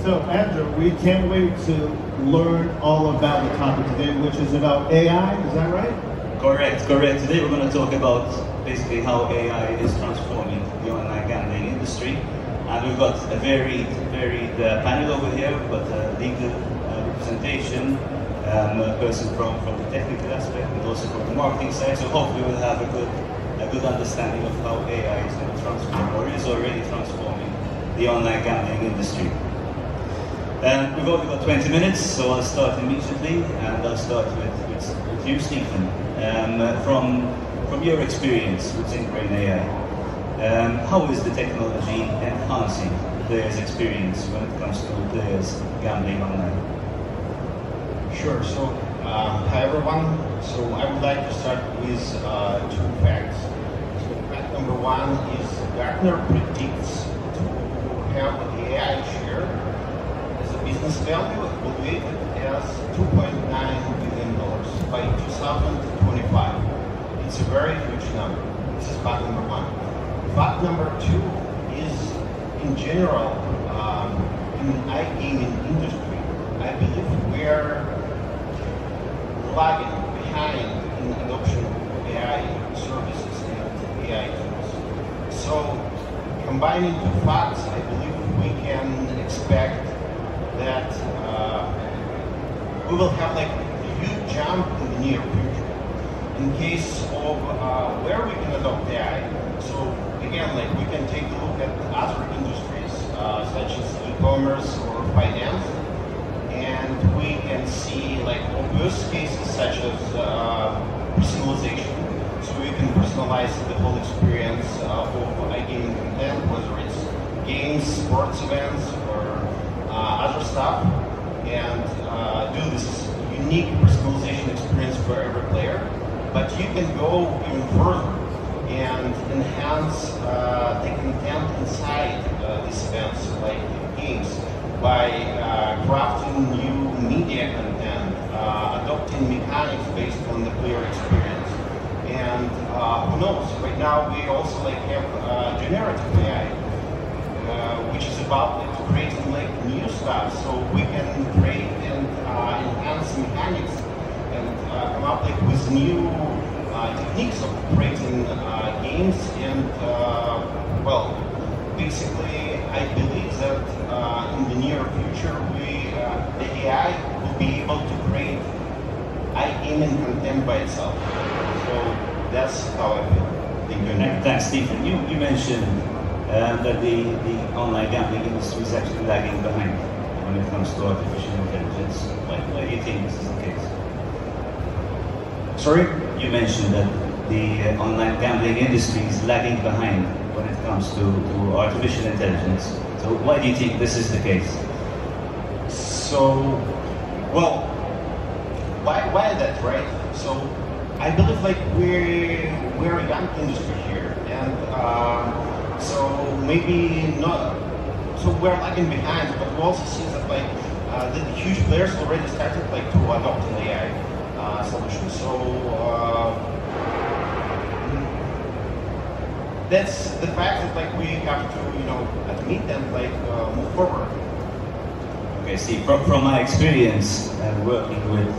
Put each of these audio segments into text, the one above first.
So, Andrew, we can't wait to learn all about the topic today, which is about AI. Is that right? Correct. Today we're going to talk about basically how AI is transforming the online gambling industry. And we've got a varied panel over here. We've got a legal representation, a person from the technical aspect, and also from the marketing side. So hopefully we'll have a good understanding of how AI is going to transform, or is already transforming, the online gambling industry. We've only got 20 minutes, so I'll start immediately, and I'll start with you, Stephen. From your experience with ZingBrain AI, how is the technology enhancing the players' experience when it comes to players gambling online? Sure. So, hi everyone. So I would like to start with two facts. So fact number one is Gartner predicts to have the AI share as a business value evaluated as $2.9 billion by 2025. It's a very huge number. This is fact number one. Fact number two is, in general, in the iGaming industry, I believe we're lagging behind in adoption of AI services and AI tools. So, combining the facts, I believe we can expect that we will have like a huge jump in the near future. In case of where we can adopt AI, so again, like we can take a look at other industries such as e-commerce or finance, and we can see like obvious cases such as personalization. So we can personalize the whole experience of iGaming content, whether it's games, sports events, or other stuff, and do this unique personalization experience for every player. But you can go even further and enhance the content inside these events, like games, by crafting new media content, adopting mechanics based on the player experience. And who knows, right now we also like have generative AI, which is about like, creating like new stuff, so we can create and enhance mechanics and come up like with new techniques of creating games. And well, basically, I believe that in the near future, the AI will be able to create iGaming content by itself. So that's how I feel. Thank you. Thanks, Stephen. You mentioned that the online gambling industry is actually lagging behind when it comes to artificial intelligence. Why do you think this is the case? Sorry? You mentioned that the online gambling industry is lagging behind when it comes to artificial intelligence. So why do you think this is the case? So, well, why that, right? So, I believe like we're a young industry here, and so maybe not. So we're lagging behind, but we also see that like the huge players already started like to adopt an AI solution. So that's the fact that like we have to admit and like move forward. Okay, see, from my experience working with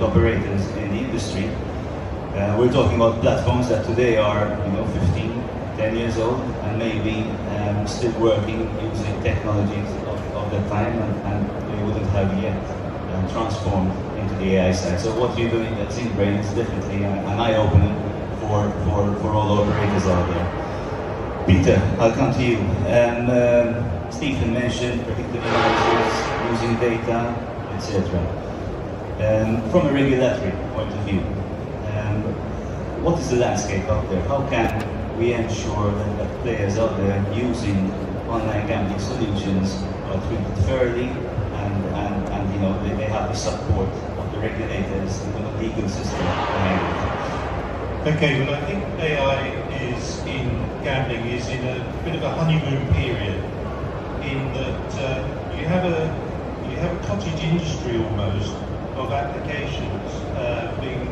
operators in the industry, we're talking about platforms that today are 15, 10 years old, and maybe still working using technologies of that time, and they wouldn't have yet transformed into the AI side. So what you're doing at ZingBrain is definitely an eye-opener for all operators out there. Peter, I'll come to you. Stephen mentioned predictive analysis, using data, etc. From a regulatory point of view, what is the landscape out there? How can we ensure that players out there using online gambling solutions are treated fairly and they have the support of the regulators and the legal system behind it? Okay, well I think AI in gambling is in a bit of a honeymoon period, in that you have a cottage industry almost of applications being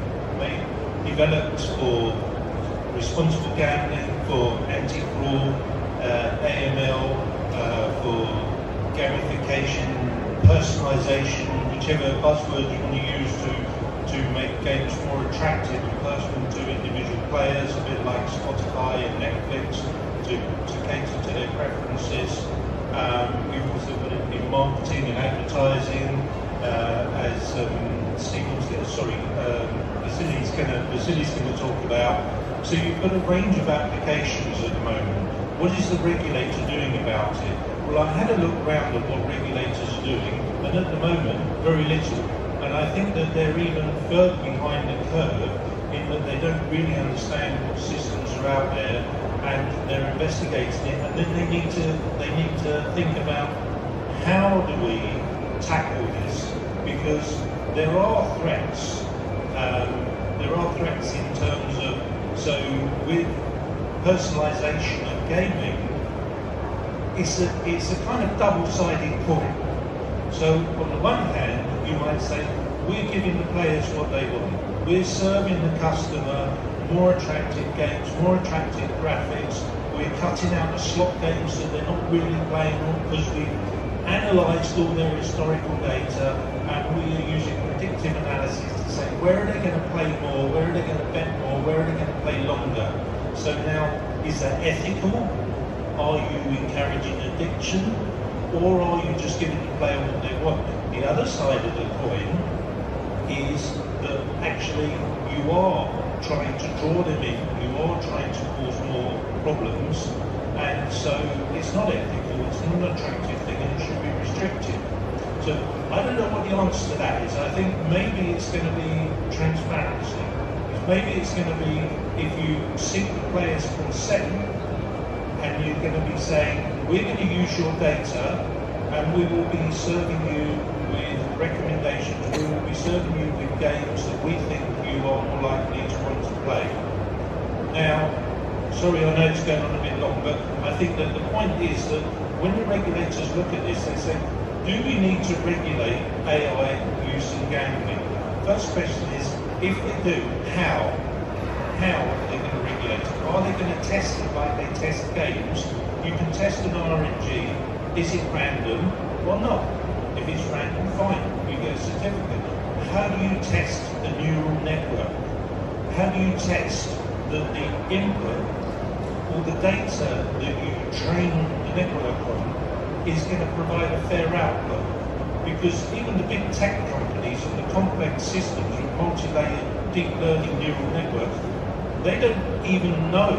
developed for responsible gambling, for anti-fraud, AML, for gamification, personalization, whichever buzzword you want to use to make games more attractive and personal to individual players, a bit like Spotify and Netflix, to cater to their preferences. You've also got it in marketing and advertising, as Vasilii's going to talk about. So you've got a range of applications at the moment. What is the regulator doing about it? Well, I had a look around at what regulators are doing, and at the moment, very little. And I think that they're even further behind the curve in that they don't really understand what systems are out there, and they're investigating it. And then they need to think about how do we tackle this, because there are threats. There are threats in terms of, so with personalization of gaming, it's a kind of double-sided coin. So on the one hand, you might say, we're giving the players what they want. We're serving the customer more attractive games, more attractive graphics. We're cutting out the slot games that they're not really playing on because we've analysed all their historical data, and we are using predictive analysis to say where are they going to play more, where are they going to bet more, where are they going to play longer. So now, is that ethical? Are you encouraging addiction? Or are you just giving the player what they want? The other side of the coin is that actually you are trying to draw them in, you are trying to cause more problems, and so it's not ethical, it's not an attractive thing, and it should be restricted. So I don't know what the answer to that is. I think maybe it's going to be transparency. Maybe it's going to be if you seek the player's consent, and you're going to be saying, we're going to use your data, and we will be serving you with recommendations, we will be serving you with games that we think you are more likely to want to play. Now, sorry, I know it's going on a bit long, but I think that the point is that when the regulators look at this, they say, do we need to regulate AI use in gambling? First question is, if they do, how? How are they going to regulate it? Are they going to test it like they test games? You can test an RNG. Is it random or not? If it's random, fine, you get a certificate. How do you test the neural network? How do you test that the input or the data that you train the network on is going to provide a fair output? Because even the big tech companies and the complex systems with multi-layered deep learning neural networks, they don't even know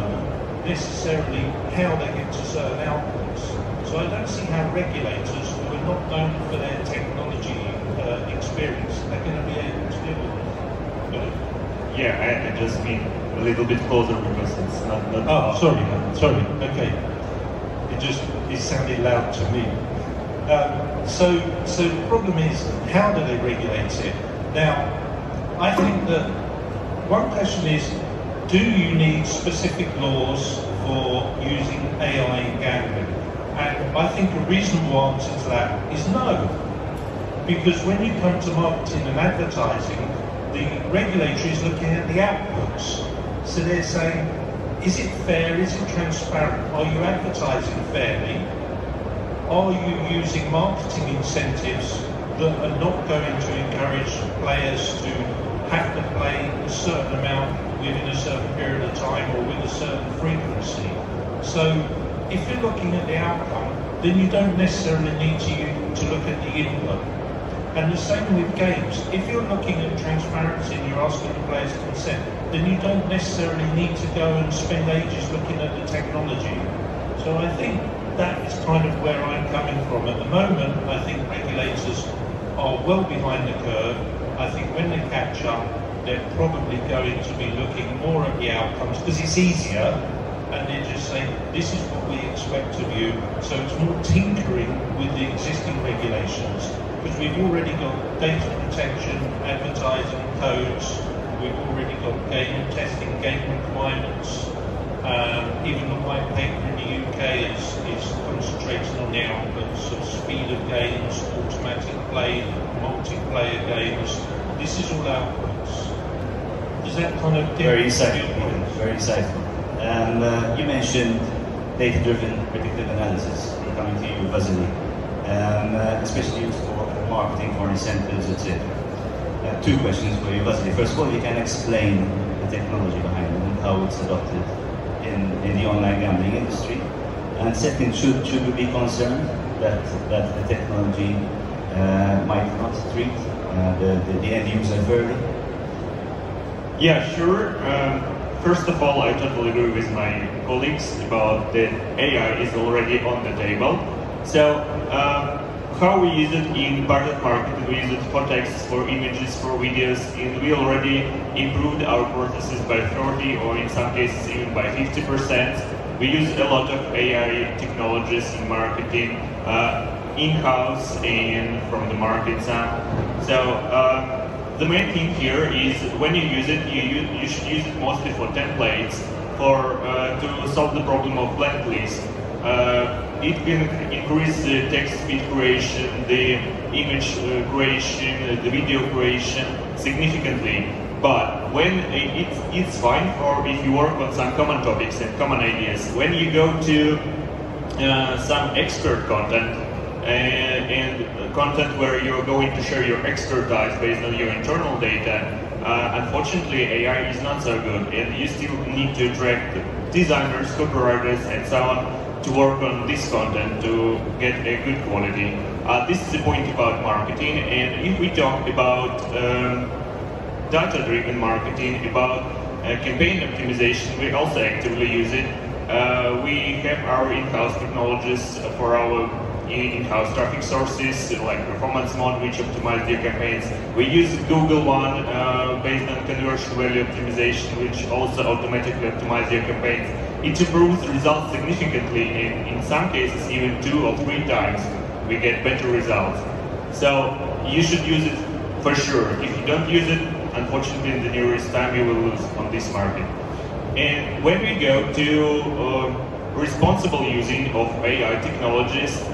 necessarily how they get to certain outputs. So I don't see how regulators who are not known for their technology experience are going to be able to deal with it. Yeah, I just mean a little bit closer because it's not oh, sorry, okay. It sounded loud to me. So the problem is, how do they regulate it? Now, I think that one question is, do you need specific laws for using AI in gambling? And I think a reasonable answer to that is no. Because when you come to marketing and advertising, the regulator is looking at the outputs. So they're saying, is it fair, is it transparent? Are you advertising fairly? Are you using marketing incentives that are not going to encourage players to have to play a certain amount within a certain period of time or with a certain frequency? So if you're looking at the outcome, then you don't necessarily need to look at the input. And the same with games. If you're looking at transparency and you're asking the players to consent, then you don't necessarily need to go and spend ages looking at the technology. So I think that is kind of where I'm coming from. At the moment, I think regulators are well behind the curve. I think when they catch up, they're probably going to be looking more at the outcomes because it's easier, and they're just saying, this is what we expect of you. So it's more tinkering with the existing regulations, because we've already got data protection, advertising codes, we've already got game testing, game requirements. Even the white paper in the UK is concentrating on the outputs of speed of games, automatic play, multiplayer games. This is all outputs. Does that kind of very insightful? Very insightful. And you mentioned data-driven predictive analysis. Coming to you, Vasilii. especially used for marketing, for incentives, etc. Two questions for you, Vasilii. First of all, you can explain the technology behind it and how it's adopted in the online gambling industry. And second, should we be concerned that the technology might not treat the end user fairly? Yeah, sure. First of all, I totally agree with my colleagues about that AI is already on the table. So, how we use it in target marketing, we use it for text, for images, for videos, and we already improved our processes by 30 or in some cases even by 50%. We use a lot of AI technologies in marketing, in-house and from the market side. So, the main thing here is when you use it, you should use it mostly for templates, to solve the problem of blank list. It can increase the text speed creation, the image creation, the video creation significantly. But when it's fine for if you work on some common topics and common ideas. When you go to some expert content and content where you're going to share your expertise based on your internal data, unfortunately AI is not so good, and you still need to attract designers, copywriters, and so on to work on this content to get a good quality. This is the point about marketing, and if we talk about data-driven marketing, about campaign optimization, we also actively use it. We have our in-house technologies for our in-house traffic sources, like performance mode, which optimize their campaigns. We use Google one based on conversion value optimization, which also automatically optimize their campaigns. It improves results significantly, and in some cases even 2 or 3 times we get better results. So you should use it for sure. If you don't use it, unfortunately in the nearest time you will lose on this market. And when we go to responsible using of AI technologies,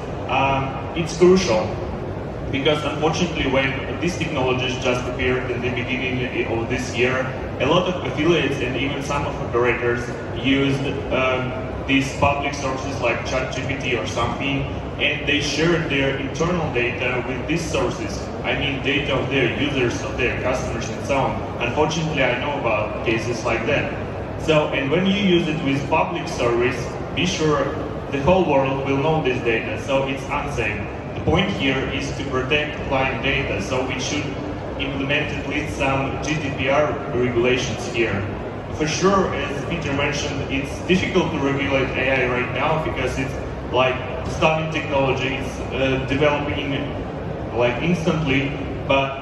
it's crucial, because unfortunately when these technologies just appeared in the beginning of this year, a lot of affiliates and even some of operators used these public sources like ChatGPT or something, and they shared their internal data with these sources. I mean data of their users, of their customers and so on. Unfortunately I know about cases like that. So, and when you use it with public service, be sure the whole world will know this data, so it's unsafe. The point here is to protect client data, so we should implement at least some GDPR regulations here. For sure, as Peter mentioned, it's difficult to regulate AI right now because it's like stunning technology, it's developing like instantly, but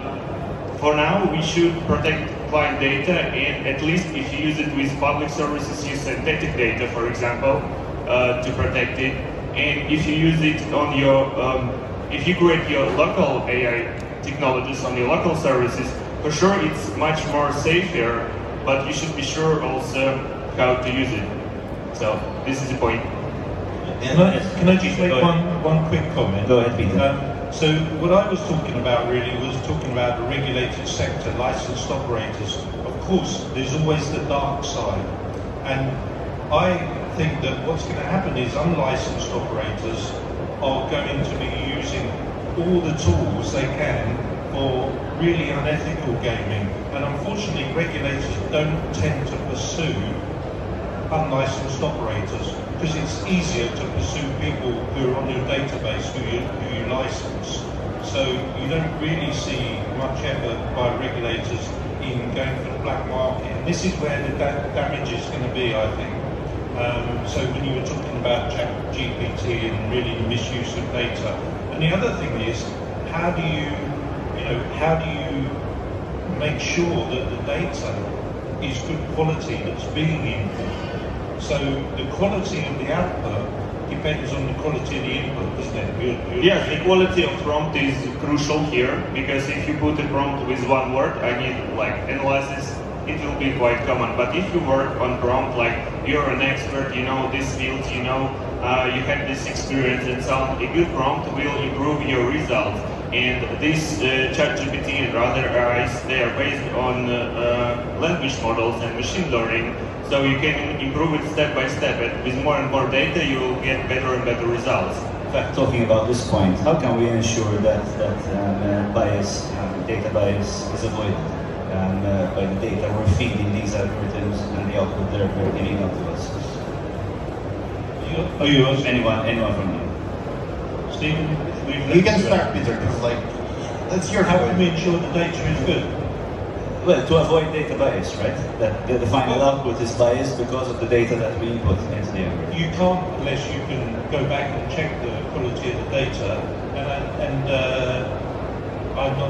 for now we should protect client data, and at least if you use it with public services, use synthetic data, for example, to protect it. And if you use it on your, if you create your local AI technologies on your local services, for sure it's much more safer, but you should be sure also how to use it. So this is the point. Can I just make one quick comment? Go ahead, Peter. So what I was talking about really was talking about the regulated sector, licensed operators. Of course, there's always the dark side. And I think that what's going to happen is unlicensed operators are going to be using all the tools they can for really unethical gaming. And unfortunately, regulators don't tend to pursue unlicensed operators because it's easier to pursue people who are on your database who you license. So you don't really see much effort by regulators in going for the black market. And this is where the damage is going to be, I think. So when you were talking about ChatGPT and really the misuse of data, and the other thing is, how do you make sure that the data is good quality that's being input? So the quality of the output depends on the quality of the input, doesn't it? Yes, the quality of prompt is crucial here, because if you put a prompt with one word, I mean like analysis, it will be quite common. But if you work on prompt like you're an expert, you know this field, you know, you have this experience and so on, a good prompt will improve your results. And this ChatGPT and other AIs, they are based on language models and machine learning, so you can improve it step by step, and with more and more data you will get better and better results. In fact, talking about this point, how can we ensure that bias, data bias, is avoided by the data we're feeding these algorithms and the output they're giving out to us? Are you asking? Anyone from you? Stephen, You can start, Peter, because like, let's hear how can we ensure the data is good? Well, to avoid data bias, right? That the final output is biased because of the data that we input into the algorithm. You can't unless you can go back and check the quality of the data.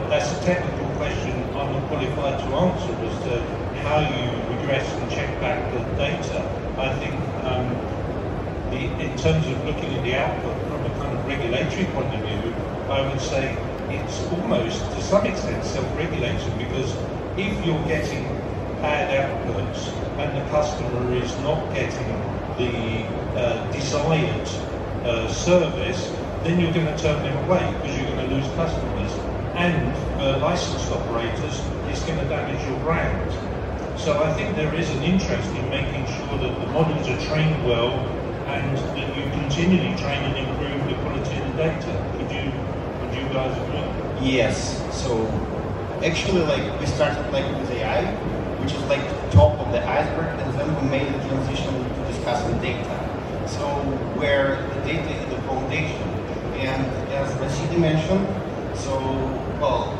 That's a technical question I'm not qualified to answer as to how you redress and check back the data. I think in terms of looking at the output from a kind of regulatory point of view, I would say it's almost to some extent self-regulating, because if you're getting bad outputs and the customer is not getting the desired service, then you're going to turn them away because you're going to lose customers. And for licensed operators, it's going to damage your brand. So I think there is an interest in making sure that the models are trained well and that you continually train and improve the quality of the data. Would you guys agree? Yes. So actually, like, we started like with AI, which is like the top of the iceberg, and then we made the transition to discussing data. So where the data is the foundation, and as Vasilii mentioned, so well,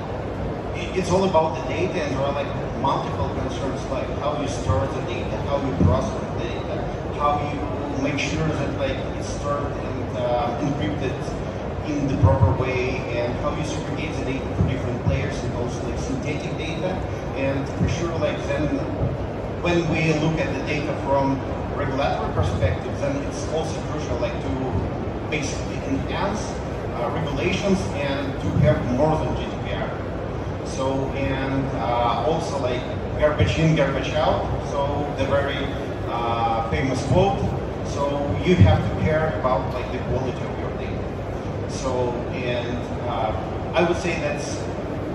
it's all about the data, and there are like multiple concerns, like how you store the data, how you process the data, how you make sure that like it's stored and encrypted in the proper way, and how you segregate the data for different players, and also like synthetic data. And for sure, like then when we look at the data from regulatory perspective, then it's also crucial like to basically enhance regulations and to have more than GDPR. So, and also like garbage in, garbage out. So the very famous quote. So you have to care about like the quality of your data. So, and I would say that's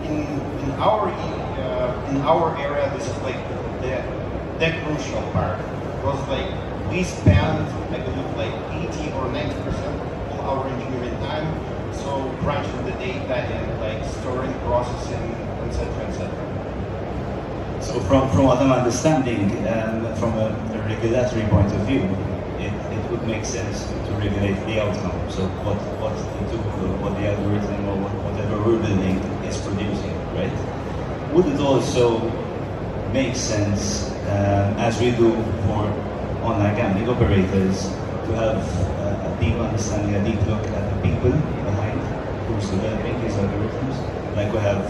in our area, this is like the crucial part, because like we spend, I believe, like 80 or 90% of our engineering time, so crunching the data and like storing, processing, etc., etc. So from what I'm understanding, from a regulatory point of view, it would make sense to regulate the outcome. So what the tool, what the algorithm, or whatever we're building is producing, right? Would it also make sense, as we do for online gambling operators, to have a deep understanding, a deep look at the people behind who's developing these algorithms? Like we have,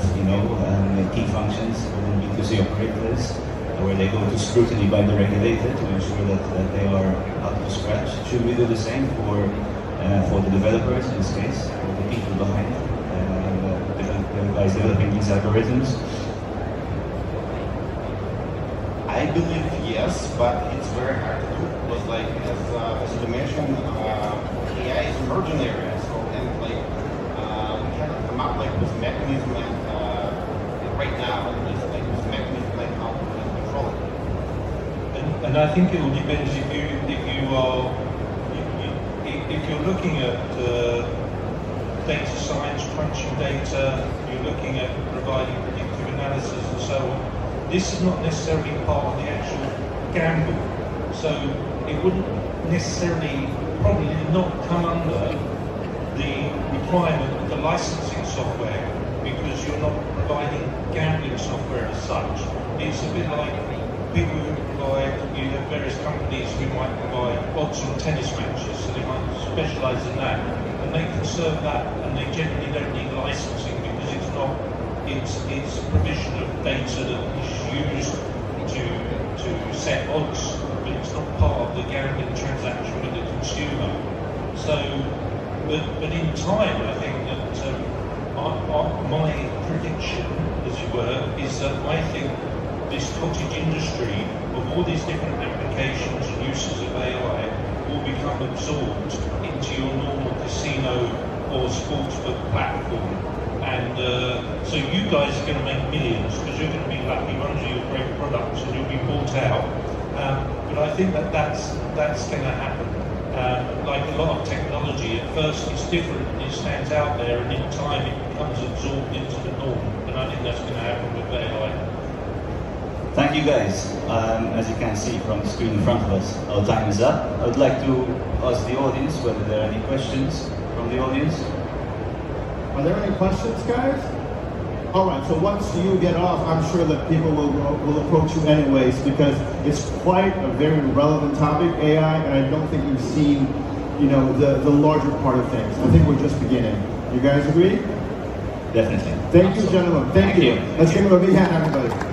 key functions within B2C operators, where they go to scrutiny by the regulator to ensure that they are up to scratch. Should we do the same for the developers in this case, for the people behind the guys developing these algorithms? I believe yes, but it's very hard to do, because like as you mentioned, AI is an emerging area, so and like we cannot come up like with mechanism and right now, at least like with mechanism like how to control it. And I think it will depend if you're looking at data science, crunching data, you're looking at providing predictive analysis and so on. This is not necessarily part of the actual gamble, so it wouldn't necessarily, probably not come under the requirement of the licensing software, because you're not providing gambling software as such. It's a bit like people who provide, you have various companies who might provide odds on tennis matches, so they might specialise in that, and they can serve that, and they generally don't need licensing because it's not, it's provision of data that is used to set odds, but it's not part of the gambling transaction with the consumer. So, but in time, I think that my prediction, as it were, is that I think this cottage industry of all these different applications and uses of AI will become absorbed into your normal casino or sportsbook platform. And so you guys are going to make millions because you're going to be lucky ones of your great products and you'll be bought out. But I think that that's going to happen. Like a lot of technology, at first it's different, it stands out there, and in time it becomes absorbed into the norm. And I think that's going to happen with AI. Thank you guys. As you can see from the screen in front of us, our time is up. I would like to ask the audience whether there are any questions from the audience. Are there any questions, guys? All right, so once you get off, I'm sure that people will approach you anyways, because it's quite a very relevant topic, AI, and I don't think you've seen, you know, the larger part of things. I think we're just beginning. You guys agree? Definitely. Thank you, gentlemen. Thank you. Let's give them a big hand, everybody.